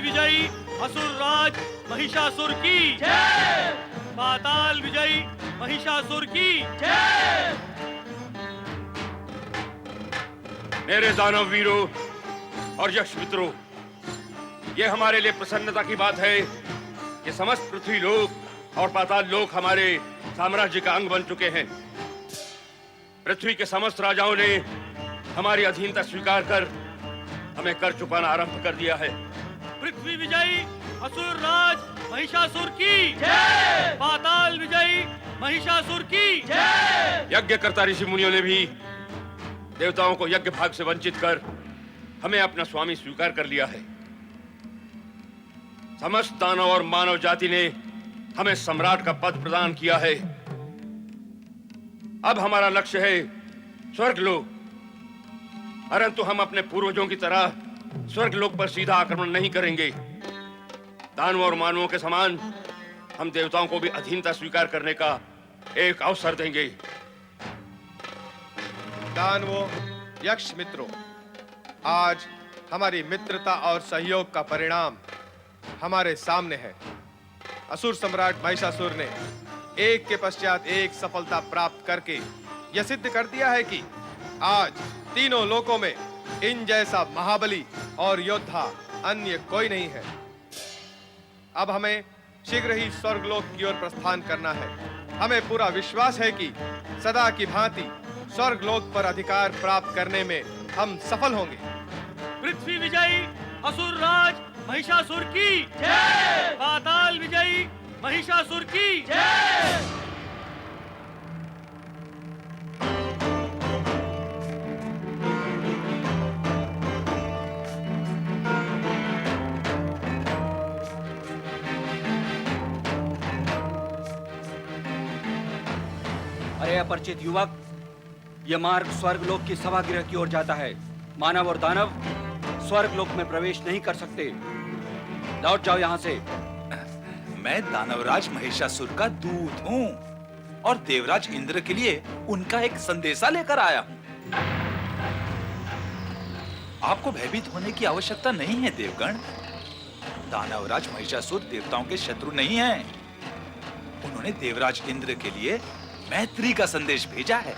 विजयी असुर राज महिषासुर की जय। पाताल विजयी महिषासुर की जय। मेरे दानव वीरों और यक्ष मित्रों, ये हमारे लिए प्रसन्नता की बात है कि समस्त पृथ्वी लोक और पाताल लोक हमारे साम्राज्य का अंग बन चुके हैं। पृथ्वी के समस्त राजाओं ने हमारी अधीनता स्वीकार कर हमें कर चुकाना आरंभ कर दिया है। पृथ्वी विजयी असुर राज महिषासुर की जय। पाताल विजयी महिषासुर की जय। यज्ञकर्ता ऋषि मुनियों ने भी देवताओं को यज्ञ भाग से वंचित कर हमें अपना स्वामी स्वीकार कर लिया है। समस्त दानव और मानव जाति ने हमें सम्राट का पद प्रदान किया है। अब हमारा लक्ष्य है स्वर्गलोक, परंतु हम अपने पूर्वजों की तरह स्वर्गलोक पर सीधा आक्रमण नहीं करेंगे। दानवों और मानवों के समान हम देवताओं को भी अधीनता स्वीकार करने का एक अवसर देंगे। दानवों, यक्ष मित्रों, आज हमारी मित्रता और सहयोग का परिणाम हमारे सामने है। असुर सम्राट महिषासुर ने एक के पश्चात एक सफलता प्राप्त करके यह सिद्ध कर दिया है कि आज तीनों लोकों में इन जैसा महाबली और योद्धा अन्य कोई नहीं है। अब हमें शीघ्र ही स्वर्गलोक की ओर प्रस्थान करना है। हमें पूरा विश्वास है कि सदा की भांति स्वर्गलोक पर अधिकार प्राप्त करने में हम सफल होंगे। पृथ्वी विजयी असुर राज महिषासुर की जय। पाताल विजयी महिषासुर की जय। अरे अपरिचित युवक, यह मार्ग स्वर्गलोक की सभागृह की ओर जाता है। मानव और दानव स्वर्गलोक में प्रवेश नहीं कर सकते। लौट जाओ यहाँ से। मैं दानवराज महिषासुर का दूत हूँ और देवराज इंद्र के लिए उनका एक संदेशा लेकर आया हूँ। आपको भयभीत होने की आवश्यकता नहीं है देवगण। दानवराज महिषासुर देवताओं के शत्रु नहीं हैं। उन्होंने देवराज इंद्र के लिए मैत्री का संदेश भेजा है।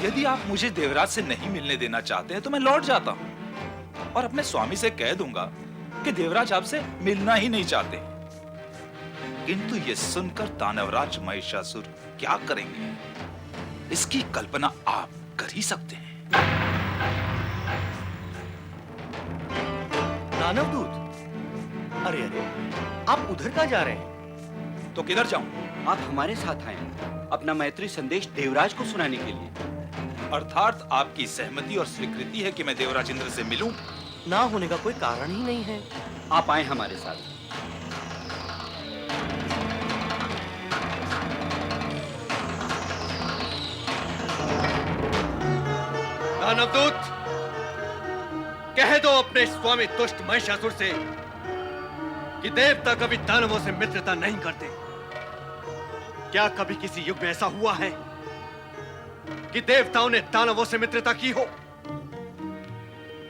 यदि आप मुझे देवराज से नहीं मिलने देना चाहते हैं तो मैं लौट जाता हूं और अपने स्वामी से कह दूंगा कि देवराज आपसे मिलना ही नहीं चाहते। किंतु यह सुनकर दानवराज महिषासुर क्या करेंगे, इसकी कल्पना आप कर ही सकते हैं। दानवदूत, अरे अरे, आप उधर कहाँ जा रहे हैं? तो किधर जाऊं? आप हमारे साथ आए अपना मैत्री संदेश देवराज को सुनाने के लिए। अर्थात आपकी सहमति और स्वीकृति है कि मैं देवराज इंद्र से मिलूं? ना होने का कोई कारण ही नहीं है। आप आए हमारे साथ। दानवदूत, कह दो अपने स्वामी दुष्ट महिषासुर से कि देवता कभी दानवों से मित्रता नहीं करते। क्या कभी किसी युग में ऐसा हुआ है कि देवताओं ने दानवों से मित्रता की हो?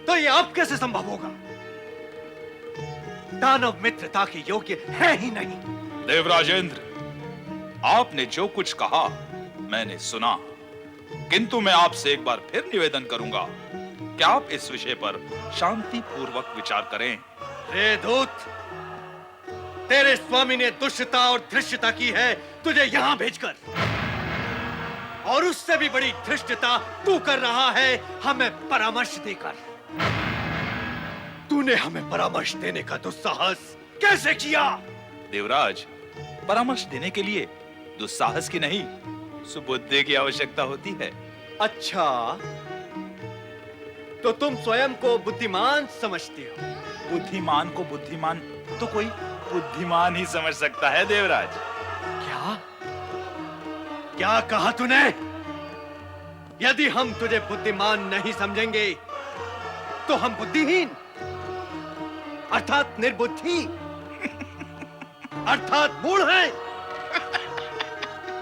तो यह अब कैसे संभव होगा? दानव मित्रता के योग्य है ही नहीं। देवराजेंद्र, आपने जो कुछ कहा मैंने सुना, किंतु मैं आपसे एक बार फिर निवेदन करूंगा कि आप इस विषय पर शांति पूर्वक विचार करें। रे दूत, तेरे स्वामी ने दुष्टता और धृष्टता की है तुझे यहां भेजकर, और उससे भी बड़ी धृष्टता तू कर रहा है हमें परामर्श देकर। तूने हमें परामर्श देने का दुस्साहस कैसे किया? देवराज, परामर्श देने के लिए दुस्साहस की नहीं, सुबुद्धि की आवश्यकता होती है। अच्छा, तो तुम स्वयं को बुद्धिमान समझते हो? बुद्धिमान को बुद्धिमान तो कोई बुद्धिमान ही समझ सकता है देवराज। क्या क्या कहा तूने? यदि हम तुझे बुद्धिमान नहीं समझेंगे तो हम बुद्धिहीन अर्थात निर्बुद्धि अर्थात मूढ़ हैं।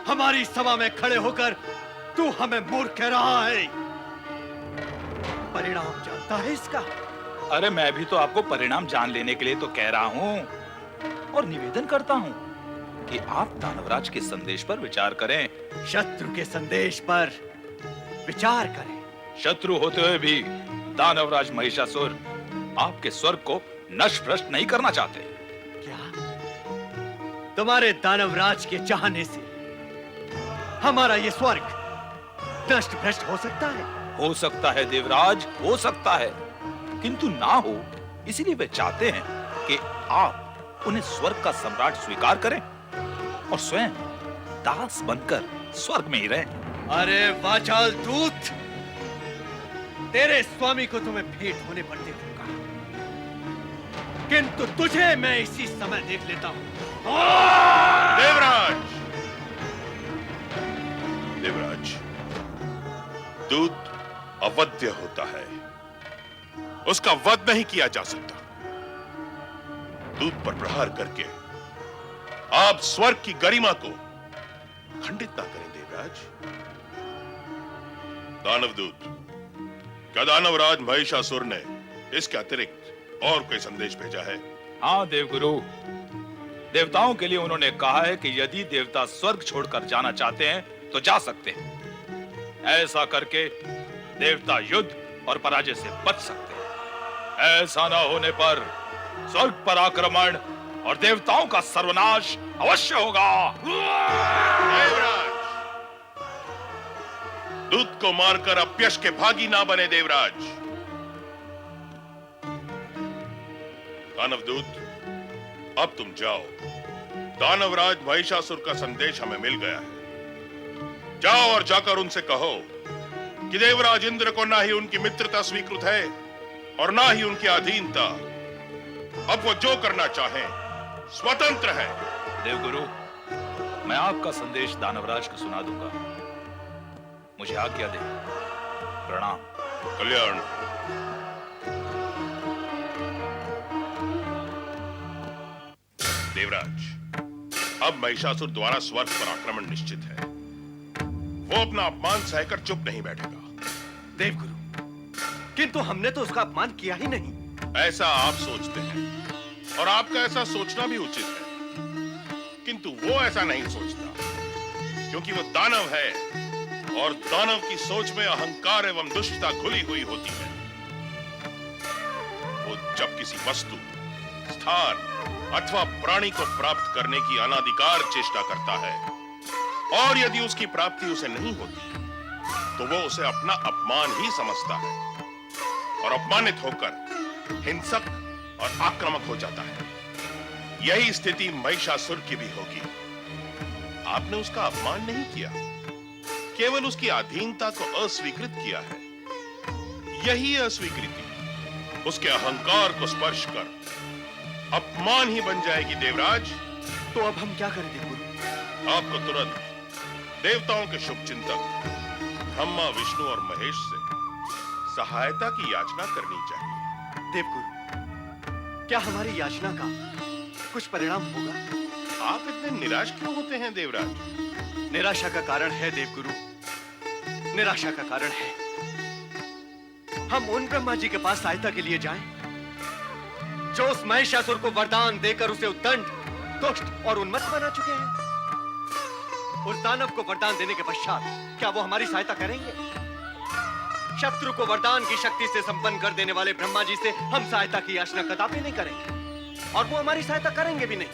हमारी सभा में खड़े होकर तू हमें मूर्ख कह रहा है। परिणाम जानता है इसका? अरे मैं भी तो आपको परिणाम जान लेने के लिए तो कह रहा हूं और निवेदन करता हूं कि आप दानवराज के संदेश पर विचार करें। शत्रु के संदेश पर विचार करें। शत्रु होते हुए भी दानवराज महिषासुर आपके स्वर्ग को नष्ट भ्रष्ट नहीं करना चाहते। क्या तुम्हारे दानवराज के चाहने से हमारा ये स्वर्ग नष्ट भ्रष्ट हो सकता है? हो सकता है देवराज, हो सकता है, किंतु ना हो इसीलिए वे चाहते हैं कि आप उन्हें स्वर्ग का सम्राट स्वीकार करें और स्वयं दास बनकर स्वर्ग में ही रहें। अरे वाचाल दूत, तेरे स्वामी को तुम्हें भेंट होने पर देखूंगा, किंतु तुझे मैं इसी समय देख लेता हूं। देवराज, देवराज, दूत अवध्य होता है, उसका वध नहीं किया जा सकता। दूत पर प्रहार करके आप स्वर्ग की गरिमा को खंडित ना करें देवराज। दानवदूत, क्या दानवराज महिषासुर ने इसके अतिरिक्त और कोई संदेश भेजा है? हाँ देवगुरु, देवताओं के लिए उन्होंने कहा है कि यदि देवता स्वर्ग छोड़कर जाना चाहते हैं तो जा सकते हैं। ऐसा करके देवता युद्ध और पराजय से बच सकते हैं। ऐसा न होने पर स्वर्ग पर आक्रमण और देवताओं का सर्वनाश अवश्य होगा। देवराज, दूत को मारकर अपयश के भागी ना बने देवराज। दानवदूत, अब तुम जाओ। दानवराज महिषासुर का संदेश हमें मिल गया है। जाओ और जाकर उनसे कहो कि देवराज इंद्र को ना ही उनकी मित्रता स्वीकृत है और ना ही उनकी अधीनता। अब वो जो करना चाहें स्वतंत्र है। देवगुरु, मैं आपका संदेश दानवराज को सुना दूंगा। मुझे आज्ञा दे। प्रणाम। कल्याण। देवराज, अब महिषासुर द्वारा स्वर्ग पर आक्रमण निश्चित है। वो अपना अपमान सहकर चुप नहीं बैठेगा। देवगुरु, किंतु हमने तो उसका अपमान किया ही नहीं। ऐसा आप सोचते हैं और आपका ऐसा सोचना भी उचित है, किंतु वो ऐसा नहीं सोचता, क्योंकि वो दानव है और दानव की सोच में अहंकार एवं दुष्टता घुली हुई होती है। वो जब किसी वस्तु, स्थान अथवा प्राणी को प्राप्त करने की अनादिकार चेष्टा करता है और यदि उसकी प्राप्ति उसे नहीं होती तो वो उसे अपना अपमान ही समझता है और अपमानित होकर हिंसक और आक्रामक हो जाता है। यही स्थिति महिषासुर की भी होगी। आपने उसका अपमान नहीं किया, केवल उसकी अधीनता को अस्वीकृत किया है। यही अस्वीकृति उसके अहंकार को स्पर्श कर अपमान ही बन जाएगी देवराज। तो अब हम क्या करें देवगुरु? आपको तुरंत देवताओं के शुभ चिंतक ब्रह्मा, विष्णु और महेश से सहायता की याचना करनी चाहिए। देवगुरु, क्या हमारी याचना का कुछ परिणाम होगा? आप इतने निराश क्यों होते हैं देवराज? निराशा का कारण है देवगुरु, निराशा का कारण है। हम उन ब्रह्मा जी के पास सहायता के लिए जाएं, जो उस महिषासुर को वरदान देकर उसे उद्दंड, दुष्ट और उन्मत्त बना चुके हैं। उस दानव को वरदान देने के पश्चात क्या वो हमारी सहायता करेंगे? शत्रु को वरदान की शक्ति से संपन्न कर देने वाले ब्रह्मा जी से हम सहायता की याचना कदापि नहीं करेंगे और वो हमारी सहायता करेंगे भी नहीं।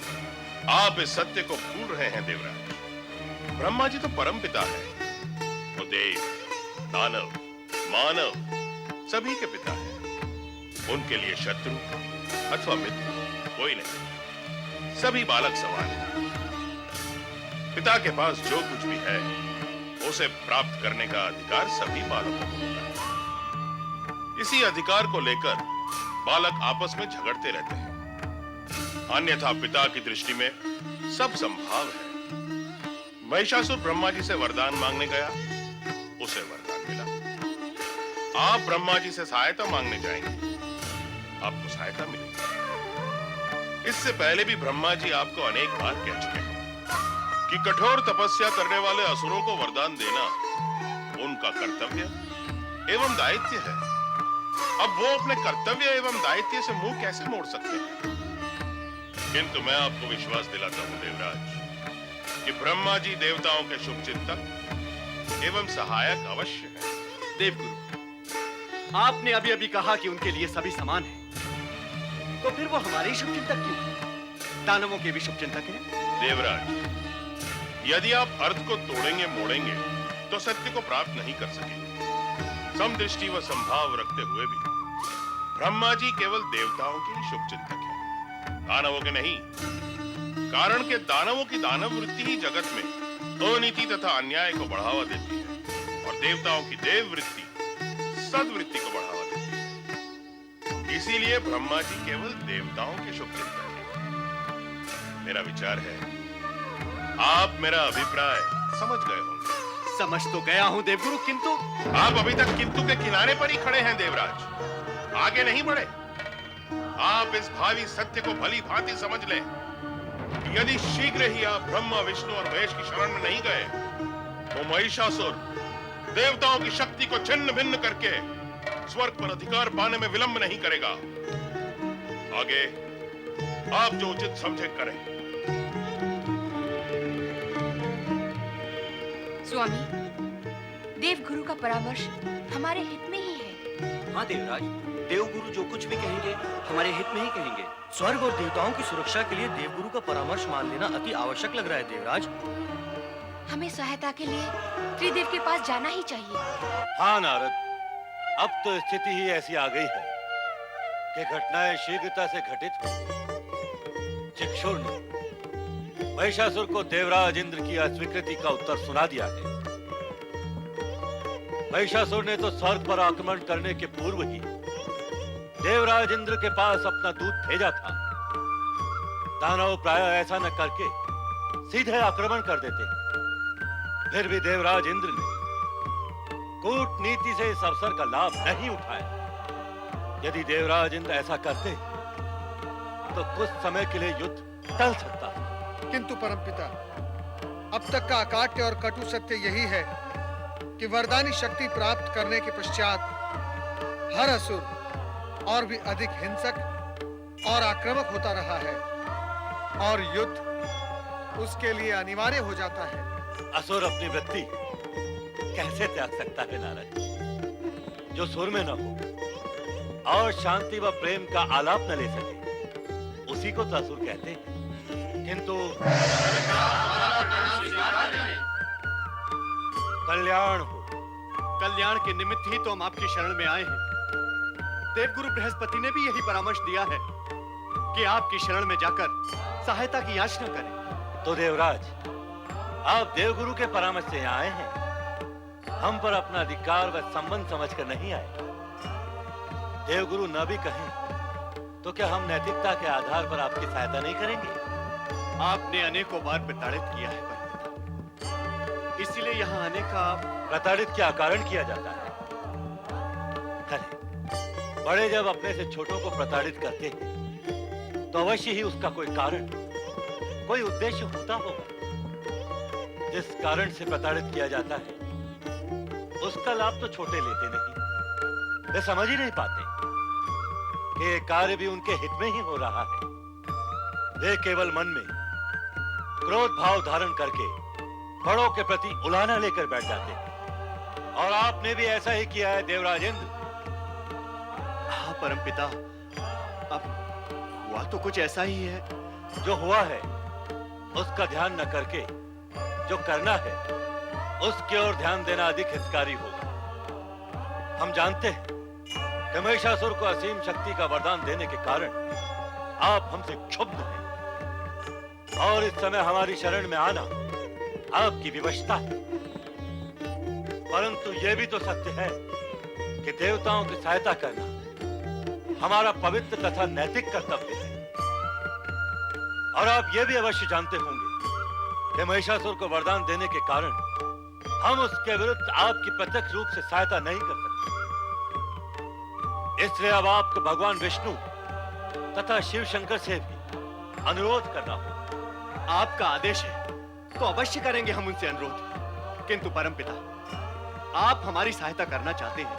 आप इस सत्य को भूल रहे हैं देवराज। ब्रह्मा जी तो परमपिता है। वो देव, दानव, मानव सभी के पिता है। उनके लिए शत्रु अथवा मित्र कोई नहीं, सभी बालक समान हैं। पिता के पास जो कुछ भी है उसे प्राप्त करने का अधिकार सभी बालकों को होता है। इसी अधिकार को लेकर बालक आपस में झगड़ते रहते हैं, अन्यथा पिता की दृष्टि में सब संभाव है। महिषासुर ब्रह्मा जी से वरदान मांगने गया, उसे वरदान मिला। आप ब्रह्मा जी से सहायता मांगने जाएंगे, आपको सहायता मिलेगी। इससे पहले भी ब्रह्मा जी आपको अनेक बार कह चुके हैं कि कठोर तपस्या करने वाले असुरों को वरदान देना उनका कर्तव्य एवं दायित्व है। अब वो अपने कर्तव्य एवं दायित्व से मुंह कैसे मोड़ सकते हैं? किंतु मैं आपको विश्वास दिलाता हूं देवराज कि ब्रह्मा जी देवताओं के शुभ चिंतक एवं सहायक अवश्य है। देवगुरु, आपने अभी अभी कहा कि उनके लिए सभी समान हैं, तो फिर वो हमारे ही शुभ चिंतक क्यों? दानवों के भी शुभ चिंतक हैं। देवराज, यदि आप अर्थ को तोड़ेंगे मोड़ेंगे तो सत्य को प्राप्त नहीं कर सकेंगे। समदृष्टि व संभाव रखते हुए भी ब्रह्मा जी केवल देवताओं के ही शुभ चिंतक हैं, दानवों के नहीं। कारण के दानवों की दानव वृत्ति ही जगत में अनीति तथा अन्याय को बढ़ावा देती है और देवताओं की देव वृत्ति सद्वृत्ति को बढ़ावा देती है। इसीलिए ब्रह्मा जी केवल देवताओं के शुभ चिंतक हैं। मेरा विचार है आप मेरा अभिप्राय समझ गए होंगे। समझ तो गया हूं देवगुरु, किंतु आप अभी तक किंतु के किनारे पर ही खड़े हैं देवराज, आगे नहीं बढ़े। आप इस भावी सत्य को भली भांति समझ लें कि यदि शीघ्र ही आप ब्रह्मा विष्णु और महेश की शरण में नहीं गए तो महिषासुर देवताओं की शक्ति को छिन्न भिन्न करके स्वर्ग पर अधिकार पाने में विलंब नहीं करेगा। आगे आप जो उचित समझे करें। स्वामी, देवगुरु का परामर्श हमारे हित में ही है। हाँ देवराज, देवगुरु जो कुछ भी कहेंगे हमारे हित में ही कहेंगे। स्वर्ग और देवताओं की सुरक्षा के लिए देवगुरु का परामर्श मान लेना अति आवश्यक लग रहा है देवराज। हमें सहायता के लिए त्रिदेव के पास जाना ही चाहिए। हाँ नारद, अब तो स्थिति ही ऐसी आ गई है कि घटनाएं शीघ्रता से घटित हो। चिक्षुर ने महिषासुर को देवराज इंद्र की अस्वीकृति का उत्तर सुना दिया है। महिषासुर ने तो स्वर्ग पर आक्रमण करने के पूर्व ही देवराज इंद्र के पास अपना दूत भेजा था। दानव प्राय ऐसा न करके सीधे आक्रमण कर देते हैं। फिर भी देवराज इंद्र ने कूटनीति से इस अवसर का लाभ नहीं उठाया। यदि देवराज इंद्र ऐसा करते तो कुछ समय के लिए युद्ध टल सकता था। किंतु परमपिता, अब तक का अकाट्य और कटु सत्य यही है कि वरदानी शक्ति प्राप्त करने के पश्चात हर असुर और भी अधिक हिंसक और आक्रामक होता रहा है और युद्ध उसके लिए अनिवार्य हो जाता है। असुर अपनी वृत्ति कैसे त्याग सकता है नारद? जो सुर में न हो और शांति व प्रेम का आलाप न ले सके, उसी को तो असुर कहते हैं। किंतु कल्याण हो। कल्याण के निमित्त ही तो हम आपकी शरण में आए हैं। देवगुरु बृहस्पति ने भी यही परामर्श दिया है कि आपकी शरण में जाकर सहायता की याचना करें। तो देवराज, आप देवगुरु के परामर्श से यहाँ आए हैं, हम पर अपना अधिकार व संबंध समझकर नहीं आए। देवगुरु न भी कहें तो क्या हम नैतिकता के आधार पर आपकी सहायता नहीं करेंगे? आपने अनेकों बार प्रताड़ित किया है परमपिता, इसीलिए यहाँ आने का। प्रताड़ित क्या कारण किया जाता है? अरे बड़े जब अपने से छोटों को प्रताड़ित करते हैं तो अवश्य ही उसका कोई कारण, कोई उद्देश्य होता होगा। जिस कारण से प्रताड़ित किया जाता है उसका लाभ तो छोटे लेते नहीं। वे समझ ही नहीं पाते कि ये कार्य भी उनके हित में ही हो रहा है। वे केवल मन में क्रोध भाव धारण करके बड़ों के प्रति उलाहना लेकर बैठ जाते हैं। और आपने भी ऐसा ही किया है देवराज इंद्र। हाँ परमपिता, अब हुआ तो कुछ ऐसा ही है। जो हुआ है उसका ध्यान न करके जो करना है उसकी ओर ध्यान देना अधिक हितकारी होगा। हम जानते हैं कि महिषासुर को असीम शक्ति का वरदान देने के कारण आप हमसे क्षुब्ध हैं और इस समय हमारी शरण में आना आपकी विवशता है। परंतु यह भी तो सत्य है कि देवताओं की सहायता करना हमारा पवित्र तथा नैतिक कर्तव्य है। और आप यह भी अवश्य जानते होंगे कि महिषासुर को वरदान देने के कारण हम उसके विरुद्ध आपकी प्रत्यक्ष रूप से सहायता नहीं कर सकते। इसलिए अब आपको भगवान विष्णु तथा शिव शंकर से भी अनुरोध करना होगा। आपका आदेश है तो अवश्य करेंगे हम उनसे अनुरोध। किंतु परमपिता, आप हमारी सहायता करना चाहते हैं,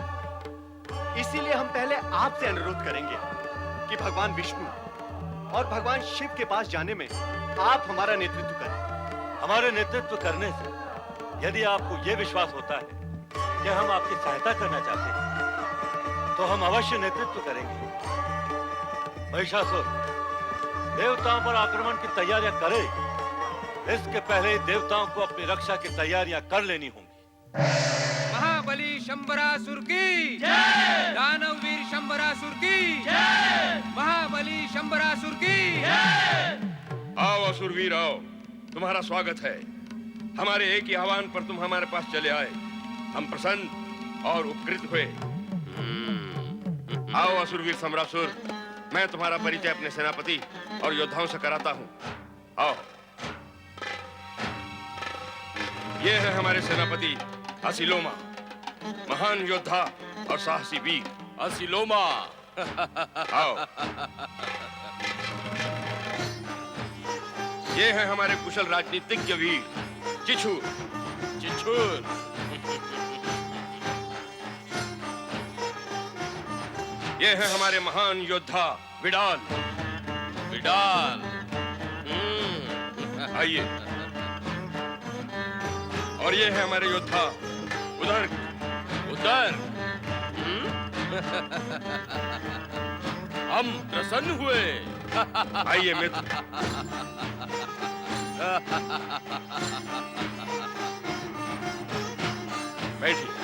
इसीलिए हम पहले आपसे अनुरोध करेंगे कि भगवान विष्णु और भगवान शिव के पास जाने में आप हमारा नेतृत्व करें। हमारे नेतृत्व करने से यदि आपको यह विश्वास होता है कि हम आपकी सहायता करना चाहते हैं, तो हम अवश्य नेतृत्व करेंगे। महिषासुर देवताओं पर आक्रमण की तैयारियां करे, इसके पहले ही देवताओं को अपनी रक्षा की तैयारियां कर लेनी होंगी। महाबली शंबरासुर की जय, दानववीर शंबरासुर की जय, महाबली शंबरासुर की जय। आओ असुरवीर आओ, तुम्हारा स्वागत है। हमारे एक ही आह्वान पर तुम हमारे पास चले आए, हम प्रसन्न और उपकृत हुए। आओ असुरवीर शंबरासुर, मैं तुम्हारा परिचय अपने सेनापति और योद्धाओं से कराता हूँ। आओ, ये है हमारे सेनापति असिलोमा, महान योद्धा और साहसी वीर। असिलोमा। आओ, ये है हमारे कुशल राजनीतिज्ञ वीर चिछूर। चिछूर। ये है हमारे महान योद्धा विडाल। विडाल। आइए। और ये है हमारे योद्धा उदर। उदर। हम प्रसन्न हुए। आइए मित्र। बैठिए।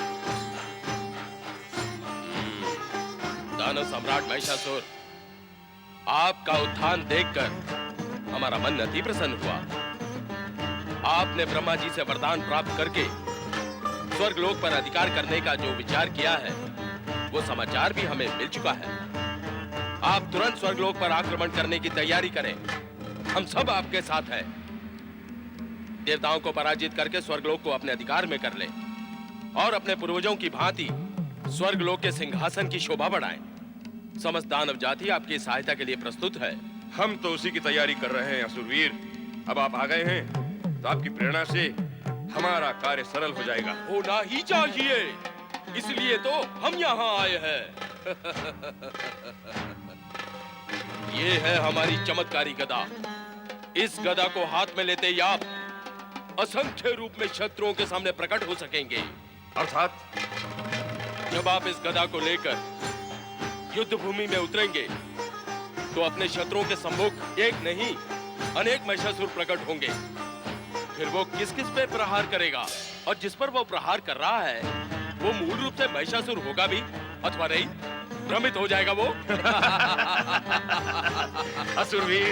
दानव सम्राट महिषासुर, आपका उत्थान देखकर हमारा मन अति प्रसन्न हुआ। आपने ब्रह्मा जी से वरदान प्राप्त करके स्वर्ग लोक पर अधिकार करने का जो विचार किया है, वो समाचार भी हमें मिल चुका है। आप तुरंत स्वर्ग लोक पर आक्रमण करने की तैयारी करें, हम सब आपके साथ हैं। देवताओं को पराजित करके स्वर्ग लोक को अपने अधिकार में कर लें और अपने पूर्वजों की भांति स्वर्ग लोक के सिंहासन की शोभा बढ़ाएं। समस्त दानव जाति आपकी सहायता के लिए प्रस्तुत है। हम तो उसी की तैयारी कर रहे हैं असुरवीर। अब आप आ गए हैं तो आपकी प्रेरणा से हमारा कार्य सरल हो जाएगा। होना ही चाहिए, इसलिए तो हम यहाँ आए हैं। ये है हमारी चमत्कारी गदा। इस गदा को हाथ में लेते ही आप असंख्य रूप में शत्रुओं के सामने प्रकट हो सकेंगे। अर्थात जब आप इस गदा को लेकर युद्ध भूमि में उतरेंगे तो अपने शत्रुओं के सम्मुख एक नहीं अनेक महिषासुर प्रकट होंगे। फिर वो किस किस पे प्रहार करेगा और जिस पर वो प्रहार कर रहा है वो मूल रूप से महिषासुर होगा भी अथवा नहीं, भ्रमित हो जाएगा वो। असुरवीर,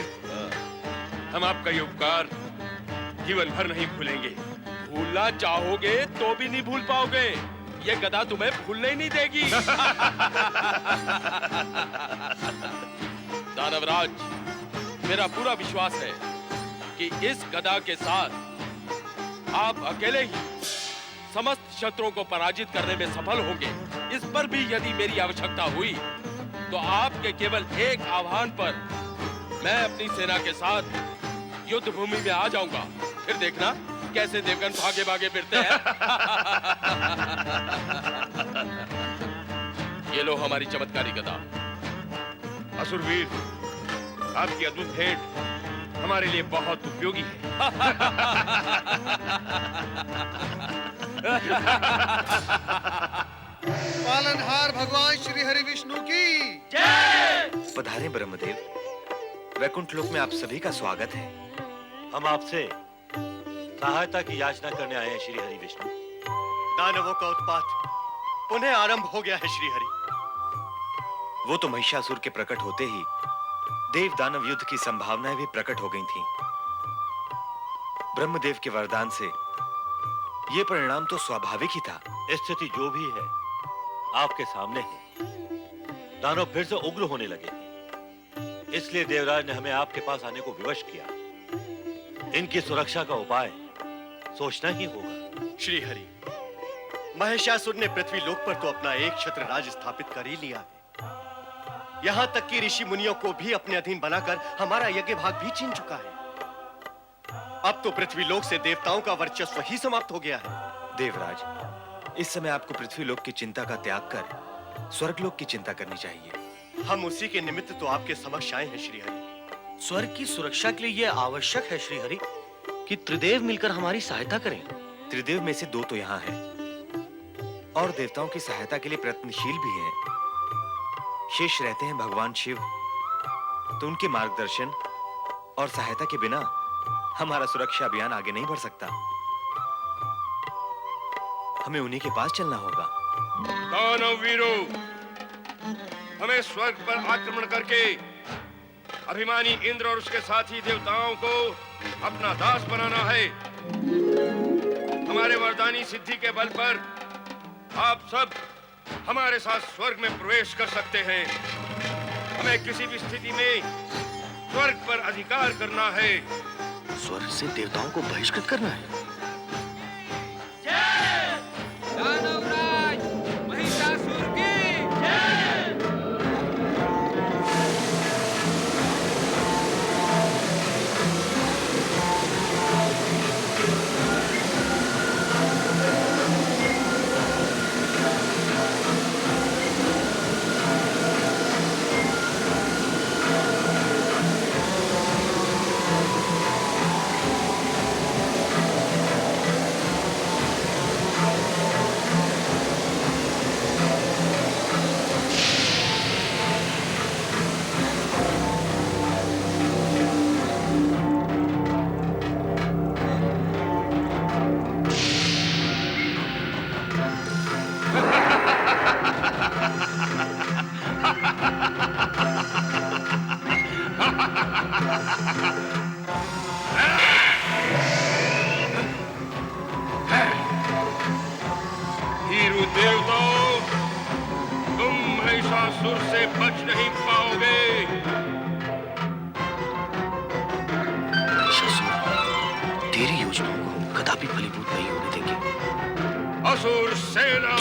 हम आपका ये उपकार जीवन भर नहीं भूलेंगे। भूलना चाहोगे तो भी नहीं भूल पाओगे, ये गदा तुम्हें भूलने ही नहीं देगी। दानवराज, मेरा पूरा विश्वास है कि इस गदा के साथ आप अकेले ही समस्त शत्रुओं को पराजित करने में सफल होंगे। इस पर भी यदि मेरी आवश्यकता हुई तो आपके केवल एक आह्वान पर मैं अपनी सेना के साथ युद्ध भूमि में आ जाऊंगा। फिर देखना कैसे देवगन भागे भागे फिरते हैं। ये लो हमारी चमत्कारी गदा। असुरवीर, आपकी अद्भुत भेंट हमारे लिए बहुत उपयोगी है। पालनहार भगवान श्री हरि विष्णु की जय। पधारे ब्रह्मदेव, वैकुंठ लोक में आप सभी का स्वागत है। हम आपसे सहायता की याचना करने आए हैं श्री हरि विष्णु। दानवों का उत्पात पुनः आरंभ हो गया है श्री हरि। वो तो महिषासुर के प्रकट होते ही देव दानव युद्ध की संभावनाएं भी प्रकट हो गई थीं। ब्रह्मदेव के वरदान से ये परिणाम तो स्वाभाविक ही था। स्थिति जो भी है आपके सामने है। दानव फिर से उग्र होने लगे हैं, इसलिए देवराज ने हमें आपके पास आने को विवश किया। इनकी सुरक्षा का उपाय सोचना ही होगा। श्री हरि, महिषासुर ने पृथ्वी लोक पर तो अपना एक छत्र राज स्थापित कर ही लिया है। यहां तक कि ऋषि मुनियों को भी अपने अधीन बनाकर हमारा यज्ञ भाग भी छीन चुका है। अब तो पृथ्वी लोक से देवताओं का वर्चस्व ही समाप्त हो गया है। देवराज, इस समय आपको पृथ्वीलोक की चिंता का त्याग कर स्वर्गलोक की चिंता करनी चाहिए। हम उसी के निमित्त तो आपके समक्ष आए हैं श्रीहरि। स्वर्ग की सुरक्षा के लिए यह आवश्यक है श्रीहरि कि त्रिदेव मिलकर हमारी सहायता करें। त्रिदेव में से 2 तो यहाँ हैं और देवताओं की सहायता के लिए प्रयत्नशील भी हैं। शेष रहते हैं भगवान शिव, तो उनके मार्गदर्शन और सहायता के बिना हमारा सुरक्षा अभियान आगे नहीं बढ़ सकता। हमें उन्हीं के पास चलना होगा। दानव वीरों, हमें स्वर्ग पर आक्रमण करके अभिमानी इंद्र और उसके साथी देवताओं को अपना दास बनाना है। हमारे वरदानी सिद्धि के बल पर आप सब हमारे साथ स्वर्ग में प्रवेश कर सकते हैं। हमें किसी भी स्थिति में स्वर्ग पर अधिकार करना है। स्वर्ग से देवताओं को बहिष्कृत करना है। दानवराज महिषासुर की जय। वीरू देवताओं, तुम महिषासुर से बच नहीं पाओगे। तेरी योजनाओं को हम कदापि फलीभूत नहीं होने देंगे। असुर सेना,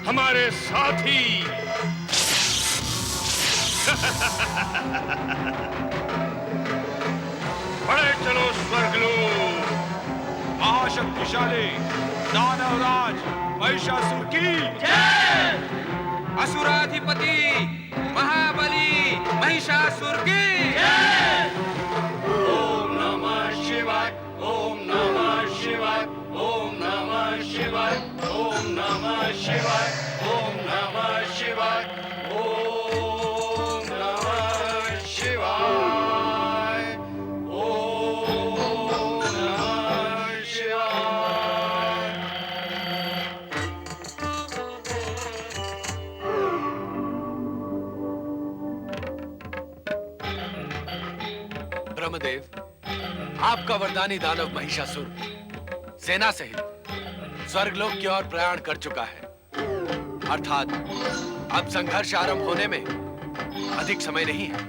हमारे साथी, बड़े चलो स्वर्गलोक। महाशक्तिशाली दानवराज महिषासुर की जय। असुराधिपति महाबली महिषासुर की जय। ओम नमः शिवाय, ओम नमः शिवाय, ओम नमः शिवाय, ओम नमः शिवाय, ओम नमः शिवाय, ओम नमः शिवाय, ओम नमः शिवाय। ब्रह्मदेव, आपका वरदानी दानव महिषासुर सेना सहित स्वर्गलोक की ओर प्रयाण कर चुका है। अर्थात अब संघर्ष आरंभ होने में अधिक समय नहीं है।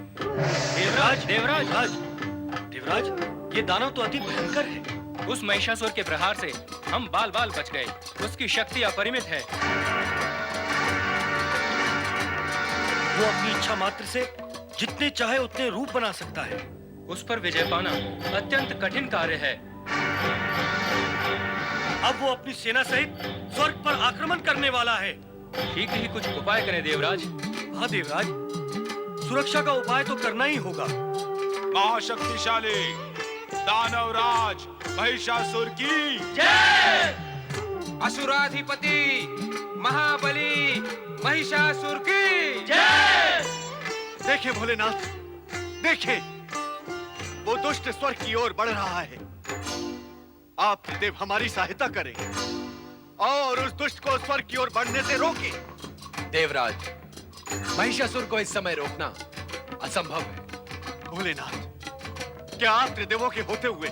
देवराज, ये दानव तो अति भयंकर है। उस महिषासुर के प्रहार से हम बाल बाल बच गए। उसकी शक्ति अपरिमित है। वो अपनी इच्छा मात्र से जितने चाहे उतने रूप बना सकता है। उस पर विजय पाना अत्यंत कठिन कार्य है। अब वो अपनी सेना सहित स्वर्ग पर आक्रमण करने वाला है। शीघ्र ही कुछ उपाय करें देवराज। हाँ देवराज, सुरक्षा का उपाय तो करना ही होगा। महाशक्तिशाली दानवराज महिषासुर की जय। असुराधिपति महाबली महिषासुर की जय। देखें भोलेनाथ, देखें, वो दुष्ट स्वर्ग की ओर बढ़ रहा है। आप त्रिदेव हमारी सहायता करें और उस दुष्ट को स्वर्ग की ओर बढ़ने से रोकें। देवराज, महिषासुर को इस समय रोकना असंभव है। भोलेनाथ, क्या आप त्रिदेवों के होते हुए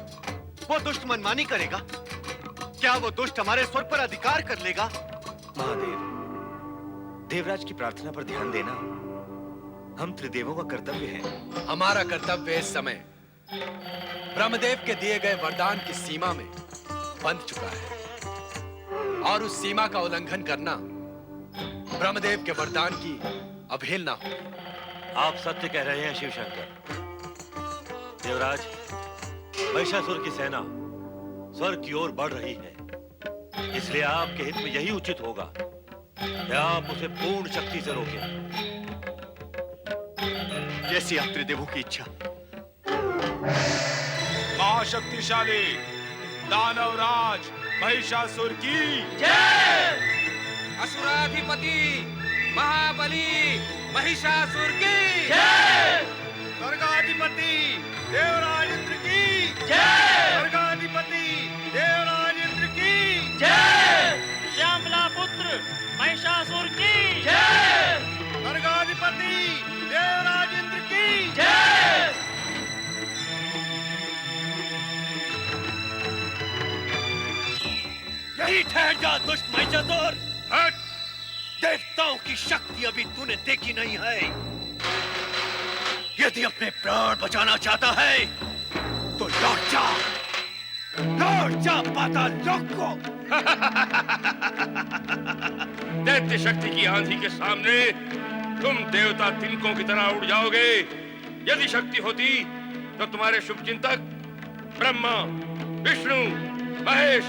वो दुष्ट मनमानी करेगा? क्या वो दुष्ट हमारे स्वर्ग पर अधिकार कर लेगा? महादेव, देवराज की प्रार्थना पर ध्यान देना हम त्रिदेवों का कर्तव्य है। हमारा कर्तव्य इस समय ब्रह्मदेव के दिए गए वरदान की सीमा में बंध चुका है और उस सीमा का उल्लंघन करना ब्रह्मदेव के वरदान की अवहेलना होगी। आप सत्य कह रहे हैं शिव शंकर। देवराज, महिषासुर की सेना स्वर्ग की ओर बढ़ रही है, इसलिए आपके हित में यही उचित होगा कि आप उसे पूर्ण शक्ति से रोकें। जैसी आप त्रिदेवों की इच्छा। महाशक्तिशाली दानवराज महिषासुर की जय। असुराधिपति महाबली महिषासुर की जय। स्वर्गाधिपति देवराज इंद्र की जय। स्वर्गाधिपति देवराज इंद्र की जय। श्यामला पुत्र महिषासुर की जय। स्वर्गाधिपति देवराज इंद्र की जय। यही ठहर जा दुष्ट महिषासुर। हट! देवताओं की शक्ति अभी तूने देखी नहीं है। यदि अपने प्राण बचाना चाहता है तो लौट जा पाताल लोक को। दैत्य शक्ति की आंधी के सामने तुम देवता तिनकों की तरह उड़ जाओगे। यदि शक्ति होती तो तुम्हारे शुभचिंतक ब्रह्मा, विष्णु, महेश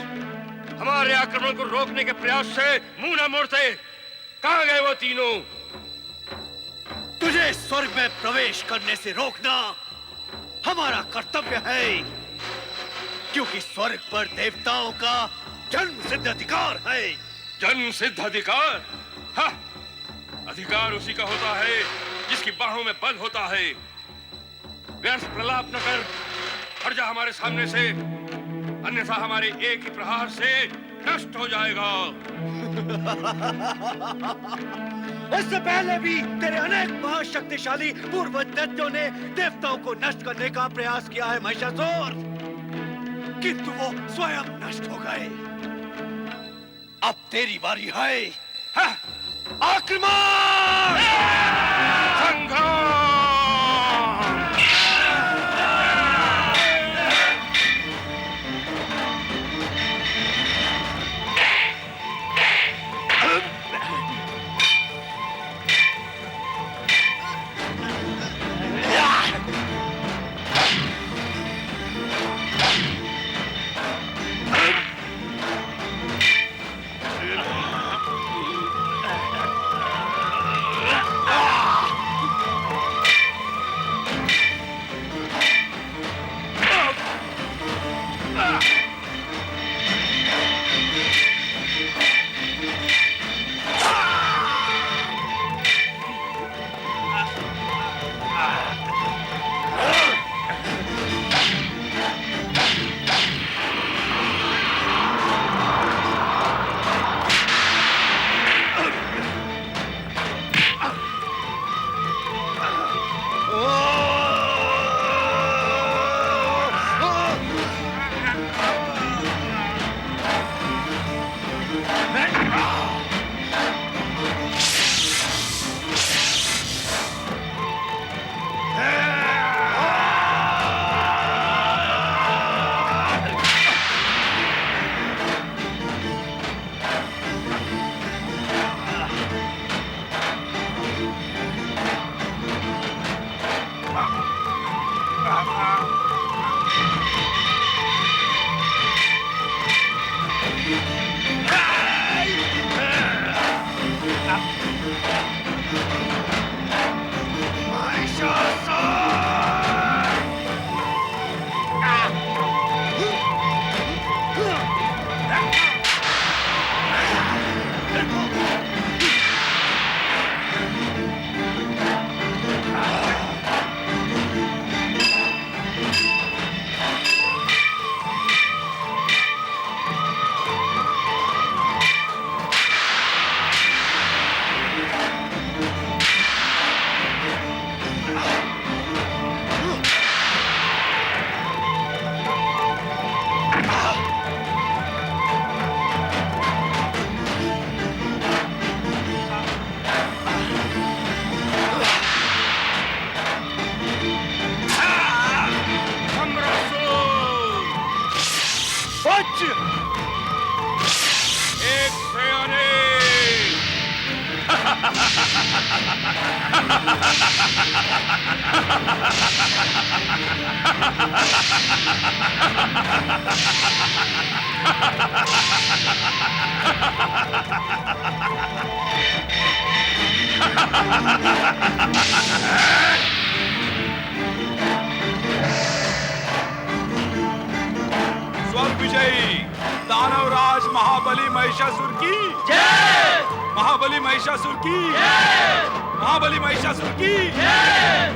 हमारे आक्रमण को रोकने के प्रयास से मुंह न मोड़ते। कहां गए वो तीनों? तुझे स्वर्ग में प्रवेश करने से रोकना हमारा कर्तव्य है, क्योंकि स्वर्ग पर देवताओं का जन्म सिद्ध अधिकार है। जन्म सिद्ध अधिकार? हाँ, अधिकार उसी का होता है जिसकी बाहों में बल होता है। व्यर्थ प्रलाप न कर, हट जा हमारे सामने से, अन्यथा हमारे एक ही प्रहार से नष्ट हो जाएगा। इससे पहले भी तेरे अनेक महाशक्तिशाली पूर्वज दैत्यों ने देवताओं को नष्ट करने का प्रयास किया है महिषासुर, किंतु वो स्वयं नष्ट हो गए। अब तेरी बारी है। आक्रमण! एक से अनेक। स्वर्ग विजयी दानवराज महाबली महिषासुर की जय। महाबली महिषासुर की जय। महाबली महिषासुर की जय।